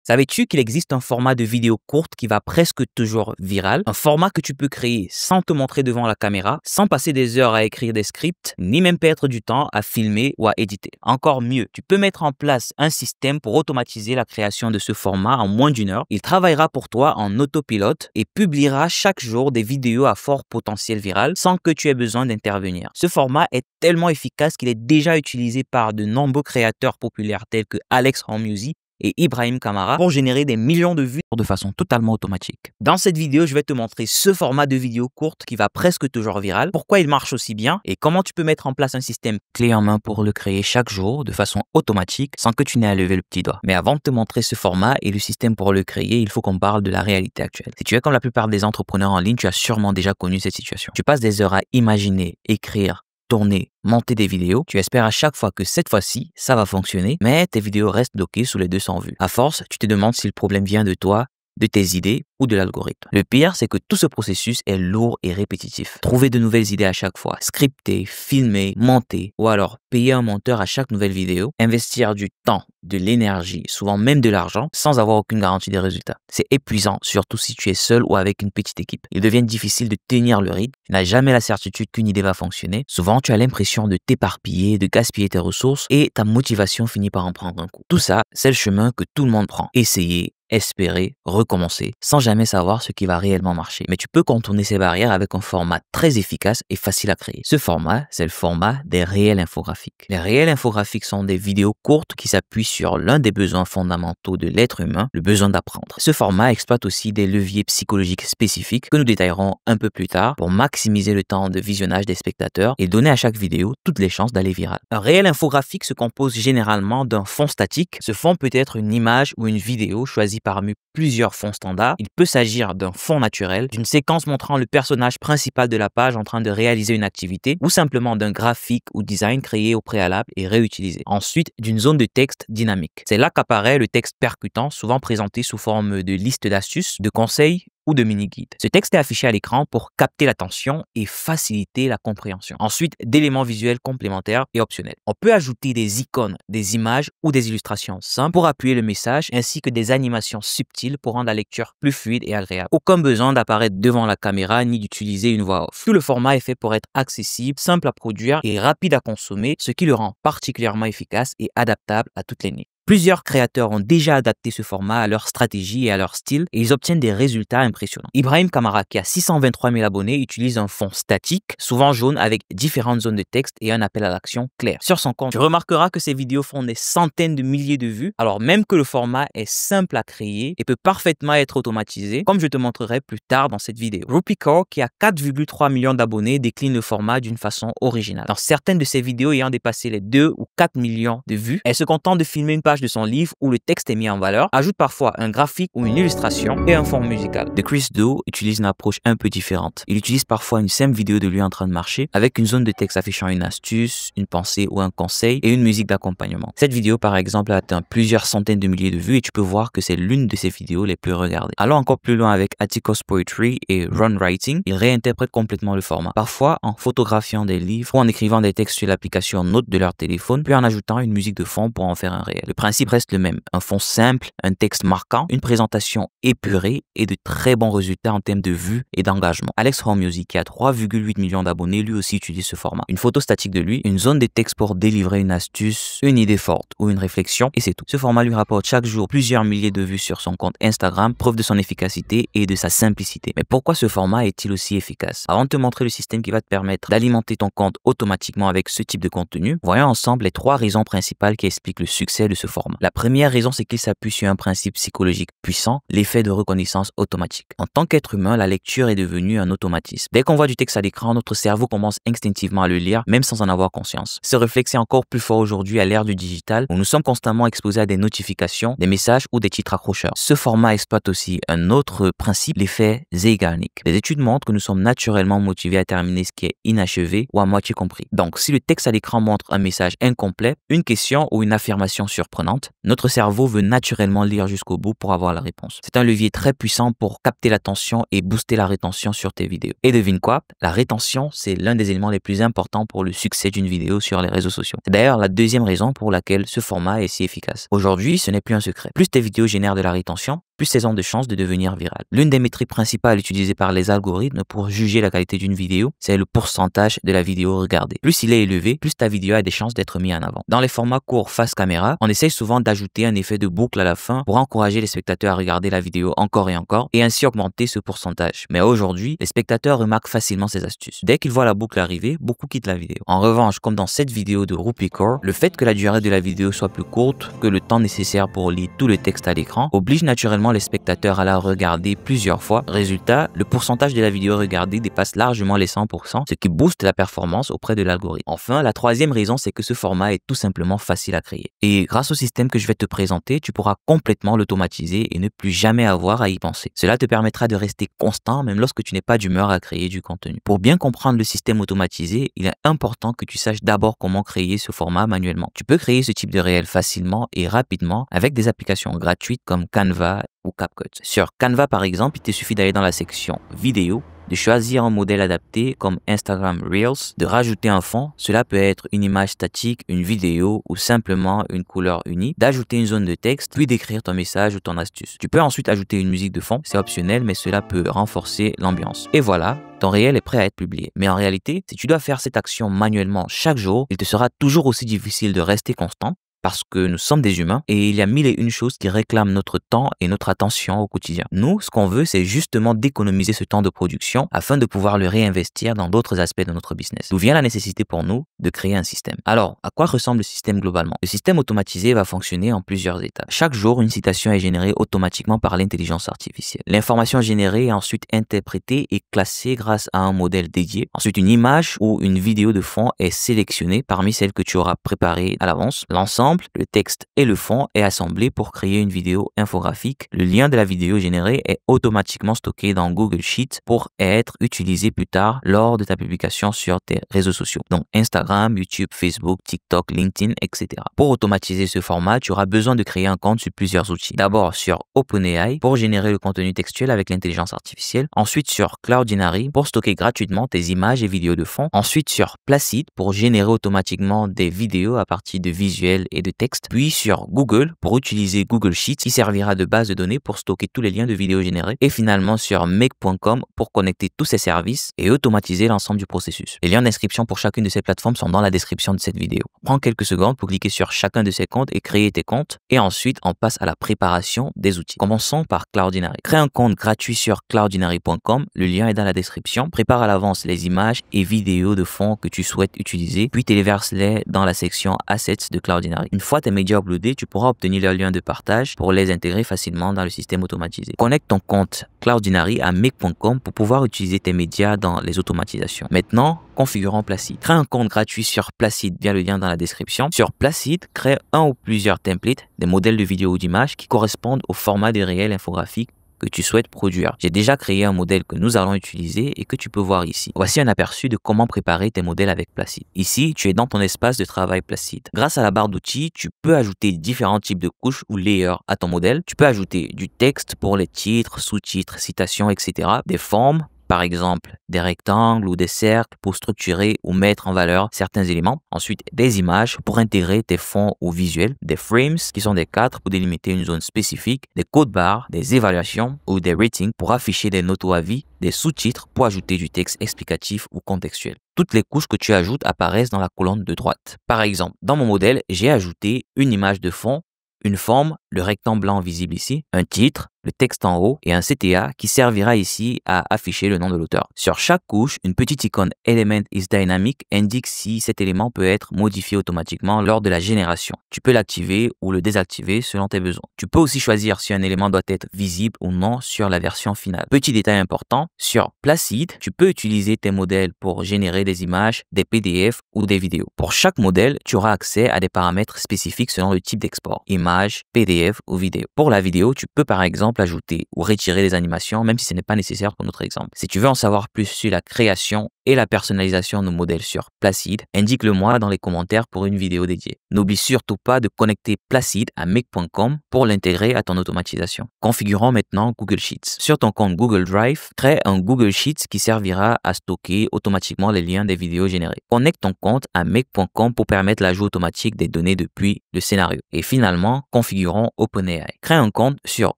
Savais-tu qu'il existe un format de vidéo courte qui va presque toujours viral? Un format que tu peux créer sans te montrer devant la caméra, sans passer des heures à écrire des scripts, ni même perdre du temps à filmer ou à éditer. Encore mieux, tu peux mettre en place un système pour automatiser la création de ce format en moins d'une heure. Il travaillera pour toi en autopilote et publiera chaque jour des vidéos à fort potentiel viral sans que tu aies besoin d'intervenir. Ce format est tellement efficace qu'il est déjà utilisé par de nombreux créateurs populaires tels que Alex Hormozi et Ibrahim Kamara pour générer des millions de vues de façon totalement automatique. Dans cette vidéo, je vais te montrer ce format de vidéo courte qui va presque toujours viral, pourquoi il marche aussi bien et comment tu peux mettre en place un système clé en main pour le créer chaque jour de façon automatique sans que tu n'aies à lever le petit doigt. Mais avant de te montrer ce format et le système pour le créer, il faut qu'on parle de la réalité actuelle. Si tu es comme la plupart des entrepreneurs en ligne, tu as sûrement déjà connu cette situation. Tu passes des heures à imaginer, écrire, tourner, monter des vidéos, tu espères à chaque fois que cette fois-ci, ça va fonctionner, mais tes vidéos restent bloquées sous les 200 vues. À force, tu te demandes si le problème vient de toi, de tes idées ou de l'algorithme. Le pire, c'est que tout ce processus est lourd et répétitif. Trouver de nouvelles idées à chaque fois, scripter, filmer, monter, ou alors payer un monteur à chaque nouvelle vidéo, investir du temps, de l'énergie, souvent même de l'argent, sans avoir aucune garantie des résultats. C'est épuisant, surtout si tu es seul ou avec une petite équipe. Il devient difficile de tenir le rythme, tu n'as jamais la certitude qu'une idée va fonctionner. Souvent, tu as l'impression de t'éparpiller, de gaspiller tes ressources et ta motivation finit par en prendre un coup. Tout ça, c'est le chemin que tout le monde prend. Essayer, espérer, recommencer, sans jamais savoir ce qui va réellement marcher. Mais tu peux contourner ces barrières avec un format très efficace et facile à créer. Ce format, c'est le format des réels infographiques. Les réels infographiques sont des vidéos courtes qui s'appuient sur l'un des besoins fondamentaux de l'être humain, le besoin d'apprendre. Ce format exploite aussi des leviers psychologiques spécifiques que nous détaillerons un peu plus tard pour maximiser le temps de visionnage des spectateurs et donner à chaque vidéo toutes les chances d'aller viral. Un réel infographique se compose généralement d'un fond statique. Ce fond peut être une image ou une vidéo choisie parmi plusieurs fonds standards. Il peut s'agir d'un fond naturel, d'une séquence montrant le personnage principal de la page en train de réaliser une activité, ou simplement d'un graphique ou design créé au préalable et réutilisé. Ensuite, d'une zone de texte dynamique. C'est là qu'apparaît le texte percutant, souvent présenté sous forme de liste d'astuces, de conseils ou de mini-guides. Ce texte est affiché à l'écran pour capter l'attention et faciliter la compréhension. Ensuite, d'éléments visuels complémentaires et optionnels. On peut ajouter des icônes, des images ou des illustrations simples pour appuyer le message, ainsi que des animations subtiles pour rendre la lecture plus fluide et agréable. Aucun besoin d'apparaître devant la caméra ni d'utiliser une voix off. Tout le format est fait pour être accessible, simple à produire et rapide à consommer, ce qui le rend particulièrement efficace et adaptable à toutes les niches. Plusieurs créateurs ont déjà adapté ce format à leur stratégie et à leur style et ils obtiennent des résultats impressionnants. Ibrahim Kamara, qui a 623 000 abonnés, utilise un fond statique, souvent jaune, avec différentes zones de texte et un appel à l'action clair. Sur son compte, tu remarqueras que ses vidéos font des centaines de milliers de vues, alors même que le format est simple à créer et peut parfaitement être automatisé, comme je te montrerai plus tard dans cette vidéo. Rupi Kaur, qui a 4,3 millions d'abonnés, décline le format d'une façon originale. Dans certaines de ses vidéos ayant dépassé les 2 ou 4 millions de vues, elle se contente de filmer une page de son livre où le texte est mis en valeur, ajoute parfois un graphique ou une illustration et un fond musical. The Chris Do utilise une approche un peu différente. Il utilise parfois une simple vidéo de lui en train de marcher avec une zone de texte affichant une astuce, une pensée ou un conseil et une musique d'accompagnement. Cette vidéo par exemple a atteint plusieurs centaines de milliers de vues et tu peux voir que c'est l'une de ses vidéos les plus regardées. Allons encore plus loin avec Atticus Poetry et Run Writing. Ils réinterprètent complètement le format. Parfois en photographiant des livres ou en écrivant des textes sur l'application Note de leur téléphone, puis en ajoutant une musique de fond pour en faire un réel. Le principe reste le même. Un fond simple, un texte marquant, une présentation épurée et de très bons résultats en termes de vues et d'engagement. Alex Hormozi, qui a 3,8 millions d'abonnés, lui aussi utilise ce format. Une photo statique de lui, une zone de texte pour délivrer une astuce, une idée forte ou une réflexion et c'est tout. Ce format lui rapporte chaque jour plusieurs milliers de vues sur son compte Instagram, preuve de son efficacité et de sa simplicité. Mais pourquoi ce format est-il aussi efficace? Avant de te montrer le système qui va te permettre d'alimenter ton compte automatiquement avec ce type de contenu, voyons ensemble les 3 raisons principales qui expliquent le succès de ce format. La première raison, c'est qu'il s'appuie sur un principe psychologique puissant, l'effet de reconnaissance automatique. En tant qu'être humain, la lecture est devenue un automatisme. Dès qu'on voit du texte à l'écran, notre cerveau commence instinctivement à le lire, même sans en avoir conscience. Ce réflexe est encore plus fort aujourd'hui à l'ère du digital, où nous sommes constamment exposés à des notifications, des messages ou des titres accrocheurs. Ce format exploite aussi un autre principe, l'effet Zeigarnik. Les études montrent que nous sommes naturellement motivés à terminer ce qui est inachevé ou à moitié compris. Donc, si le texte à l'écran montre un message incomplet, une question ou une affirmation surprenante, surprenante, notre cerveau veut naturellement lire jusqu'au bout pour avoir la réponse. C'est un levier très puissant pour capter l'attention et booster la rétention sur tes vidéos. Et devine quoi? La rétention, c'est l'un des éléments les plus importants pour le succès d'une vidéo sur les réseaux sociaux. C'est d'ailleurs la deuxième raison pour laquelle ce format est si efficace. Aujourd'hui, ce n'est plus un secret. Plus tes vidéos génèrent de la rétention, plus elles ont de chances de devenir virales. L'une des métriques principales utilisées par les algorithmes pour juger la qualité d'une vidéo, c'est le pourcentage de la vidéo regardée. Plus il est élevé, plus ta vidéo a des chances d'être mise en avant. Dans les formats courts face caméra, on essaye souvent d'ajouter un effet de boucle à la fin pour encourager les spectateurs à regarder la vidéo encore et ainsi augmenter ce pourcentage. Mais aujourd'hui, les spectateurs remarquent facilement ces astuces. Dès qu'ils voient la boucle arriver, beaucoup quittent la vidéo. En revanche, comme dans cette vidéo de Rupi Kaur, le fait que la durée de la vidéo soit plus courte que le temps nécessaire pour lire tout le texte à l'écran oblige naturellement les spectateurs à la regarder plusieurs fois. Résultat, le pourcentage de la vidéo regardée dépasse largement les 100%, ce qui booste la performance auprès de l'algorithme. Enfin, la troisième raison, c'est que ce format est tout simplement facile à créer. Et grâce au système que je vais te présenter, tu pourras complètement l'automatiser et ne plus jamais avoir à y penser. Cela te permettra de rester constant même lorsque tu n'es pas d'humeur à créer du contenu. Pour bien comprendre le système automatisé, il est important que tu saches d'abord comment créer ce format manuellement. Tu peux créer ce type de réel facilement et rapidement avec des applications gratuites comme Canva ou CapCut. Sur Canva par exemple, il te suffit d'aller dans la section vidéo, de choisir un modèle adapté comme Instagram Reels, de rajouter un fond, cela peut être une image statique, une vidéo ou simplement une couleur unique, d'ajouter une zone de texte, puis d'écrire ton message ou ton astuce. Tu peux ensuite ajouter une musique de fond, c'est optionnel mais cela peut renforcer l'ambiance. Et voilà, ton réel est prêt à être publié. Mais en réalité, si tu dois faire cette action manuellement chaque jour, il te sera toujours aussi difficile de rester constant parce que nous sommes des humains et il y a mille et une choses qui réclament notre temps et notre attention au quotidien. Nous, ce qu'on veut, c'est justement d'économiser ce temps de production afin de pouvoir le réinvestir dans d'autres aspects de notre business. D'où vient la nécessité pour nous de créer un système. Alors, à quoi ressemble le système globalement? Le système automatisé va fonctionner en plusieurs étapes. Chaque jour, une citation est générée automatiquement par l'intelligence artificielle. L'information générée est ensuite interprétée et classée grâce à un modèle dédié. Ensuite, une image ou une vidéo de fond est sélectionnée parmi celles que tu auras préparées à l'avance. L'ensemble, le texte et le fond est assemblé pour créer une vidéo infographique. Le lien de la vidéo générée est automatiquement stocké dans Google Sheets pour être utilisé plus tard lors de ta publication sur tes réseaux sociaux, donc Instagram, YouTube, Facebook, TikTok, LinkedIn, etc. Pour automatiser ce format, tu auras besoin de créer un compte sur plusieurs outils. D'abord sur OpenAI pour générer le contenu textuel avec l'intelligence artificielle. Ensuite sur Cloudinary pour stocker gratuitement tes images et vidéos de fond. Ensuite sur Placid pour générer automatiquement des vidéos à partir de visuels et de texte, puis sur Google pour utiliser Google Sheets qui servira de base de données pour stocker tous les liens de vidéos générés, et finalement sur make.com pour connecter tous ces services et automatiser l'ensemble du processus. Les liens d'inscription pour chacune de ces plateformes sont dans la description de cette vidéo. Prends quelques secondes pour cliquer sur chacun de ces comptes et créer tes comptes, et ensuite on passe à la préparation des outils. Commençons par Cloudinary. Crée un compte gratuit sur cloudinary.com, le lien est dans la description. Prépare à l'avance les images et vidéos de fond que tu souhaites utiliser, puis téléverse-les dans la section Assets de Cloudinary. Une fois tes médias uploadés, tu pourras obtenir leur lien de partage pour les intégrer facilement dans le système automatisé. Connecte ton compte Cloudinary à make.com pour pouvoir utiliser tes médias dans les automatisations. Maintenant, configurons Placid. Crée un compte gratuit sur Placid via le lien dans la description. Sur Placid, crée un ou plusieurs templates, des modèles de vidéos ou d'images qui correspondent au format des réels infographiques que tu souhaites produire. J'ai déjà créé un modèle que nous allons utiliser et que tu peux voir ici. Voici un aperçu de comment préparer tes modèles avec Placid. Ici, tu es dans ton espace de travail Placid. Grâce à la barre d'outils, tu peux ajouter différents types de couches ou layers à ton modèle. Tu peux ajouter du texte pour les titres, sous-titres, citations, etc. Des formes, par exemple des rectangles ou des cercles pour structurer ou mettre en valeur certains éléments. Ensuite, des images pour intégrer tes fonds ou visuels, des frames qui sont des cadres pour délimiter une zone spécifique, des codes barres, des évaluations ou des ratings pour afficher des notes ou avis, des sous-titres pour ajouter du texte explicatif ou contextuel. Toutes les couches que tu ajoutes apparaissent dans la colonne de droite. Par exemple, dans mon modèle, j'ai ajouté une image de fond, une forme, le rectangle blanc visible ici, un titre, le texte en haut et un CTA qui servira ici à afficher le nom de l'auteur. Sur chaque couche, une petite icône Element is Dynamic indique si cet élément peut être modifié automatiquement lors de la génération. Tu peux l'activer ou le désactiver selon tes besoins. Tu peux aussi choisir si un élément doit être visible ou non sur la version finale. Petit détail important, sur Placid, tu peux utiliser tes modèles pour générer des images, des PDF ou des vidéos. Pour chaque modèle, tu auras accès à des paramètres spécifiques selon le type d'export, image, PDF ou vidéo. Pour la vidéo, tu peux par exemple ajouter ou retirer des animations, même si ce n'est pas nécessaire pour notre exemple. Si tu veux en savoir plus sur la création et la personnalisation de modèles sur Placid, indique-le-moi dans les commentaires pour une vidéo dédiée. N'oublie surtout pas de connecter Placid à make.com pour l'intégrer à ton automatisation. Configurons maintenant Google Sheets. Sur ton compte Google Drive, crée un Google Sheets qui servira à stocker automatiquement les liens des vidéos générées. Connecte ton compte à make.com pour permettre l'ajout automatique des données depuis le scénario. Et finalement, configurons OpenAI. Crée un compte sur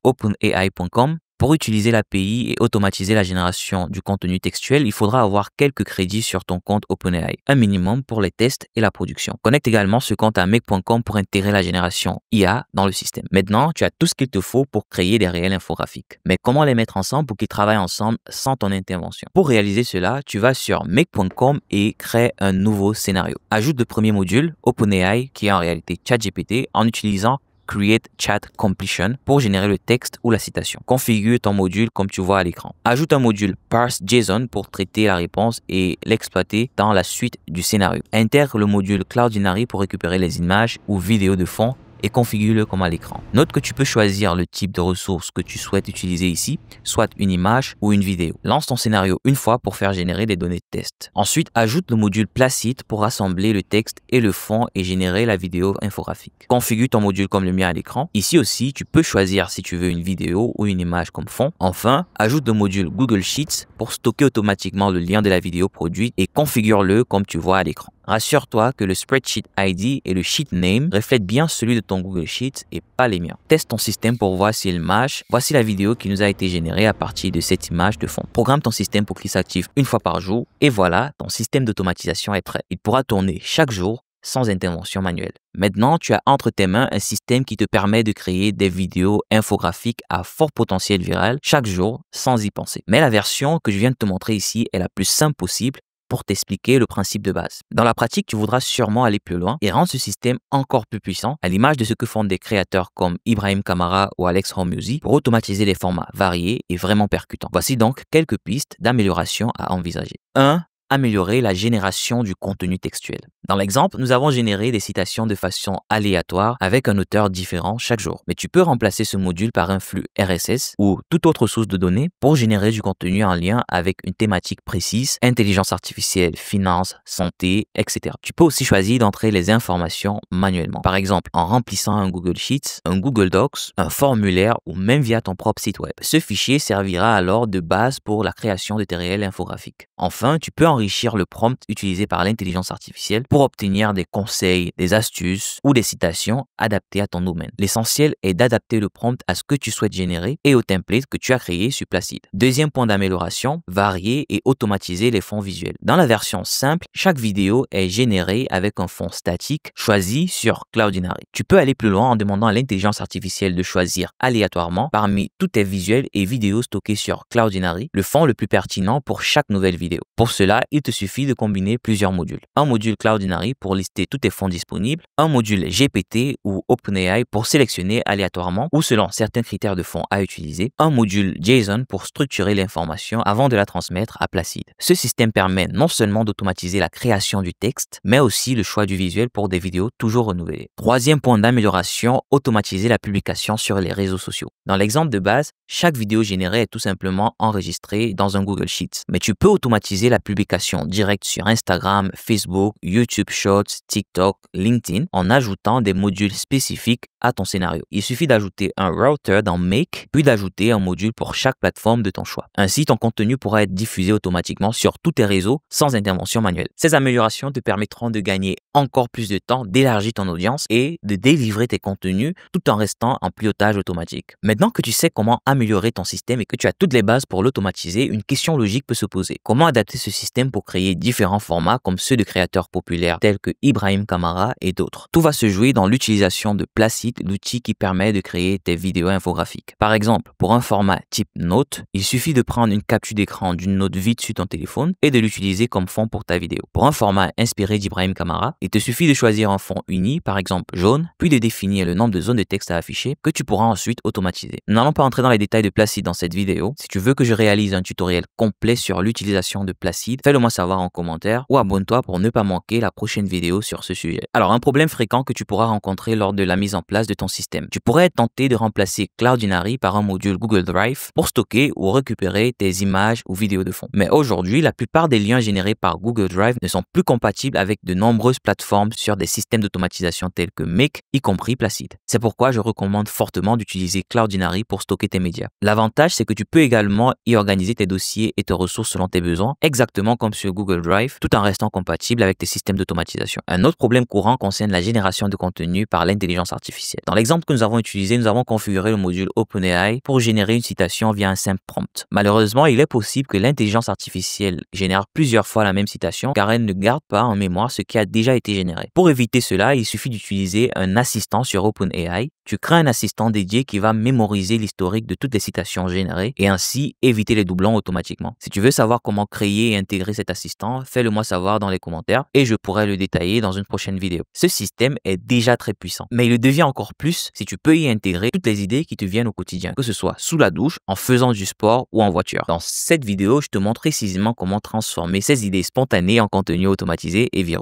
openai.com. Pour utiliser l'API et automatiser la génération du contenu textuel, il faudra avoir quelques crédits sur ton compte OpenAI, un minimum pour les tests et la production. Connecte également ce compte à make.com pour intégrer la génération IA dans le système. Maintenant, tu as tout ce qu'il te faut pour créer des réels infographiques. Mais comment les mettre ensemble pour qu'ils travaillent ensemble sans ton intervention? Pour réaliser cela, tu vas sur make.com et crée un nouveau scénario. Ajoute le premier module, OpenAI, qui est en réalité ChatGPT, en utilisant Create Chat Completion pour générer le texte ou la citation. Configure ton module comme tu vois à l'écran. Ajoute un module Parse JSON pour traiter la réponse et l'exploiter dans la suite du scénario. Intègre le module Cloudinary pour récupérer les images ou vidéos de fond et configure-le comme à l'écran. Note que tu peux choisir le type de ressource que tu souhaites utiliser ici, soit une image ou une vidéo. Lance ton scénario une fois pour faire générer des données de test. Ensuite, ajoute le module Placid pour rassembler le texte et le fond et générer la vidéo infographique. Configure ton module comme le mien à l'écran. Ici aussi, tu peux choisir si tu veux une vidéo ou une image comme fond. Enfin, ajoute le module Google Sheets pour stocker automatiquement le lien de la vidéo produite et configure-le comme tu vois à l'écran. Rassure-toi que le Spreadsheet ID et le Sheet Name reflètent bien celui de ton Google Sheets et pas les miens. Teste ton système pour voir s'il match. Voici la vidéo qui nous a été générée à partir de cette image de fond. Programme ton système pour qu'il s'active une fois par jour et voilà, ton système d'automatisation est prêt. Il pourra tourner chaque jour sans intervention manuelle. Maintenant, tu as entre tes mains un système qui te permet de créer des vidéos infographiques à fort potentiel viral chaque jour sans y penser. Mais la version que je viens de te montrer ici est la plus simple possible pour t'expliquer le principe de base. Dans la pratique, tu voudras sûrement aller plus loin et rendre ce système encore plus puissant, à l'image de ce que font des créateurs comme Ibrahim Kamara ou Alex Hormozy pour automatiser des formats variés et vraiment percutants. Voici donc quelques pistes d'amélioration à envisager. 1. Améliorer la génération du contenu textuel. Dans l'exemple, nous avons généré des citations de façon aléatoire avec un auteur différent chaque jour. Mais tu peux remplacer ce module par un flux RSS ou toute autre source de données pour générer du contenu en lien avec une thématique précise, intelligence artificielle, finance, santé, etc. Tu peux aussi choisir d'entrer les informations manuellement. Par exemple, en remplissant un Google Sheets, un Google Docs, un formulaire ou même via ton propre site web. Ce fichier servira alors de base pour la création de tes réels infographiques. Enfin, tu peux enrichir le prompt utilisé par l'intelligence artificielle pour obtenir des conseils, des astuces ou des citations adaptées à ton domaine. L'essentiel est d'adapter le prompt à ce que tu souhaites générer et au template que tu as créé sur Placid. Deuxième point d'amélioration, varier et automatiser les fonds visuels. Dans la version simple, chaque vidéo est générée avec un fond statique choisi sur Cloudinary. Tu peux aller plus loin en demandant à l'intelligence artificielle de choisir aléatoirement parmi tous tes visuels et vidéos stockés sur Cloudinary le fond le plus pertinent pour chaque nouvelle vidéo. Pour cela, il te suffit de combiner plusieurs modules. Un module Cloudinary pour lister tous tes fonds disponibles, un module GPT ou OpenAI pour sélectionner aléatoirement ou selon certains critères de fonds à utiliser, un module JSON pour structurer l'information avant de la transmettre à Placid. Ce système permet non seulement d'automatiser la création du texte, mais aussi le choix du visuel pour des vidéos toujours renouvelées. Troisième point d'amélioration, automatiser la publication sur les réseaux sociaux. Dans l'exemple de base, chaque vidéo générée est tout simplement enregistrée dans un Google Sheets, mais tu peux automatiser la publication directe sur Instagram, Facebook, YouTube Shorts, TikTok, LinkedIn en ajoutant des modules spécifiques à ton scénario. Il suffit d'ajouter un router dans Make, puis d'ajouter un module pour chaque plateforme de ton choix. Ainsi, ton contenu pourra être diffusé automatiquement sur tous tes réseaux sans intervention manuelle. Ces améliorations te permettront de gagner encore plus de temps, d'élargir ton audience et de délivrer tes contenus tout en restant en pilotage automatique. Maintenant que tu sais comment améliorer ton système et que tu as toutes les bases pour l'automatiser, une question logique peut se poser. Comment adapter ce système pour créer différents formats comme ceux de créateurs populaires tels que Ibrahim Kamara et d'autres? Tout va se jouer dans l'utilisation de Placid, l'outil qui permet de créer des vidéos infographiques. Par exemple, pour un format type note, il suffit de prendre une capture d'écran d'une note vide sur ton téléphone et de l'utiliser comme fond pour ta vidéo. Pour un format inspiré d'Ibrahim Kamara, il te suffit de choisir un fond uni, par exemple jaune, puis de définir le nombre de zones de texte à afficher que tu pourras ensuite automatiser. Nous n'allons pas entrer dans les détails de Placid dans cette vidéo. Si tu veux que je réalise un tutoriel complet sur l'utilisation de Placid, fais Fais-le moi savoir en commentaire ou abonne-toi pour ne pas manquer la prochaine vidéo sur ce sujet. Alors, un problème fréquent que tu pourras rencontrer lors de la mise en place de ton système. Tu pourrais être tenté de remplacer Cloudinary par un module Google Drive pour stocker ou récupérer tes images ou vidéos de fond. Mais aujourd'hui, la plupart des liens générés par Google Drive ne sont plus compatibles avec de nombreuses plateformes sur des systèmes d'automatisation tels que Make, y compris Placid. C'est pourquoi je recommande fortement d'utiliser Cloudinary pour stocker tes médias. L'avantage, c'est que tu peux également y organiser tes dossiers et tes ressources selon tes besoins, exactement comme sur Google Drive, tout en restant compatible avec tes systèmes d'automatisation. Un autre problème courant concerne la génération de contenu par l'intelligence artificielle. Dans l'exemple que nous avons utilisé, nous avons configuré le module OpenAI pour générer une citation via un simple prompt. Malheureusement, il est possible que l'intelligence artificielle génère plusieurs fois la même citation car elle ne garde pas en mémoire ce qui a déjà été généré. Pour éviter cela, il suffit d'utiliser un assistant sur OpenAI. Tu crées un assistant dédié qui va mémoriser l'historique de toutes les citations générées et ainsi éviter les doublons automatiquement. Si tu veux savoir comment créer et intégrer cet assistant, fais-le moi savoir dans les commentaires et je pourrai le détailler dans une prochaine vidéo. Ce système est déjà très puissant, mais il le devient encore plus si tu peux y intégrer toutes les idées qui te viennent au quotidien, que ce soit sous la douche, en faisant du sport ou en voiture. Dans cette vidéo, je te montre précisément comment transformer ces idées spontanées en contenu automatisé et viraux.